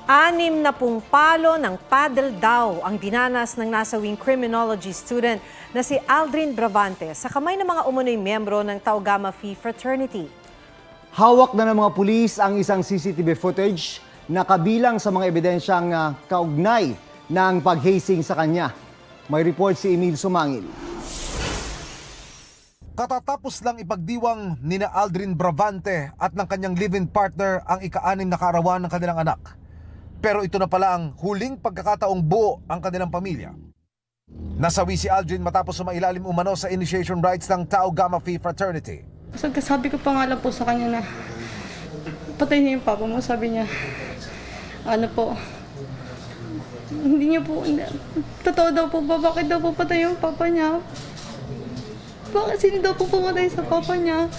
Anim na pung palo ng paddle daw ang dinanas ng nasawing criminology student na si Aldrin Bravante sa kamay ng mga umunoy miyembro ng Tau Gamma Phi Fraternity. Hawak na ng mga pulis ang isang CCTV footage na kabilang sa mga ebidensyang kaugnay ng paghasing sa kanya. May report si Emil Sumangil. Katatapos lang ipagdiwang nina Aldrin Bravante at ng kanyang live-in partner ang ika-6 na kaarawan ng kanilang anak. Pero ito na pala ang huling pagkakataong buo ang kanilang pamilya. Nasawi si Aldrin matapos sumailalim umano sa initiation rites ng Tau Gamma Phi Fraternity. Sabi ko pa nga lang po sa kanya na patay niya yung papa mo. Sabi niya, ano po, hindi niya po, totoo daw po ba, bakit daw po patay yung papa niya? Bakit sino daw po pumatay sa papa niya?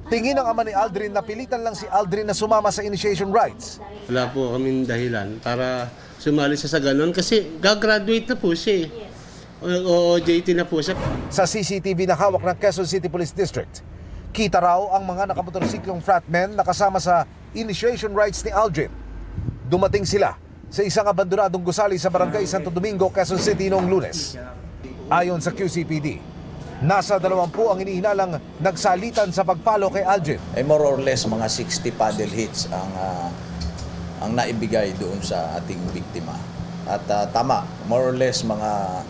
Tingin ng ama ni Aldrin na pilitan lang si Aldrin na sumama sa initiation rites. Wala po kaming dahilan para sumali siya sa ganon kasi gagraduate na po siya. O OJT na po siya. Sa CCTV na hawak ng Quezon City Police District, kita raw ang mga nakamotorsiklong fratmen na kasama sa initiation rites ni Aldrin. Dumating sila sa isang abandonadong gusali sa Barangay Santo Domingo, Quezon City noong Lunes. Ayon sa QCPD, nasa 20 ang iniinalang nagsalitan sa pagpalo kay Aldrin. More or less mga 60 paddle hits ang naibigay doon sa ating biktima. At tama, more or less mga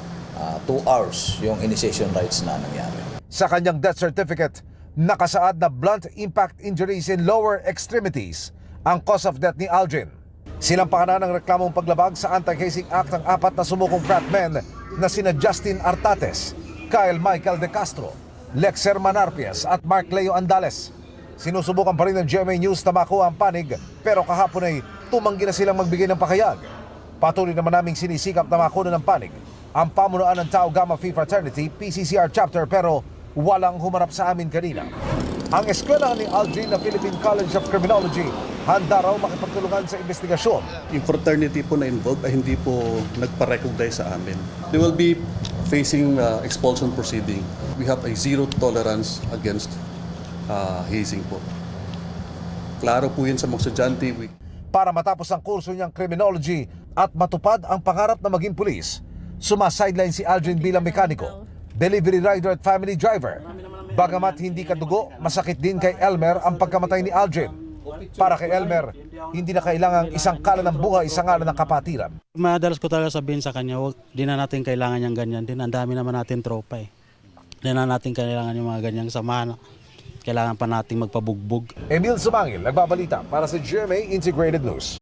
2 hours yung initiation rites na nangyari. Sa kanyang death certificate, nakasaad na blunt impact injuries in lower extremities ang cause of death ni Aldrin. Sinampahan na ng reklamong paglabag sa Anti-Hazing Act ang 4 na sumukong fratmen na sina Justin Artates, Kyle Michael De Castro, Lexer Manarpias at Mark Leo Andales. Sinusubukan pa rin ng GMA News na makuha ang panig pero kahapon ay tumanggi na silang magbigay ng pakayag. Patuloy naman naming sinisikap na makuha ng panig ang pamunuan ng Tau Gamma Phi Fraternity PCCR chapter pero walang humarap sa amin kanina. Ang eskwela ni Aldrin na Philippine College of Criminology handa raw makipagtulungan sa investigasyon. Yung fraternity po na involved ay hindi po nagpa-recognize sa amin. They will be facing expulsion proceeding. We have a zero tolerance against hazing po. Klaro po yun sa mga estudyante. Para matapos ang kurso niyang criminology at matupad ang pangarap na maging pulis, sumasideline si Aldrin bilang mekaniko, delivery rider at family driver. Bagamat hindi kadugo, masakit din kay Elmer ang pagkamatay ni Aldrin. Para kay Elmer, hindi na kailangang isang kalan ng buhay sa ngalan ng kapatiran. Madalas ko talaga sabihin sa kanya, di na natin kailangan yung ganyan din. Ang dami naman natin tropa eh. Di na natin kailangan yung mga ganyang samahan. Kailangan pa nating magpabugbog. Emil Sumangil, nagbabalita para sa GMA Integrated News.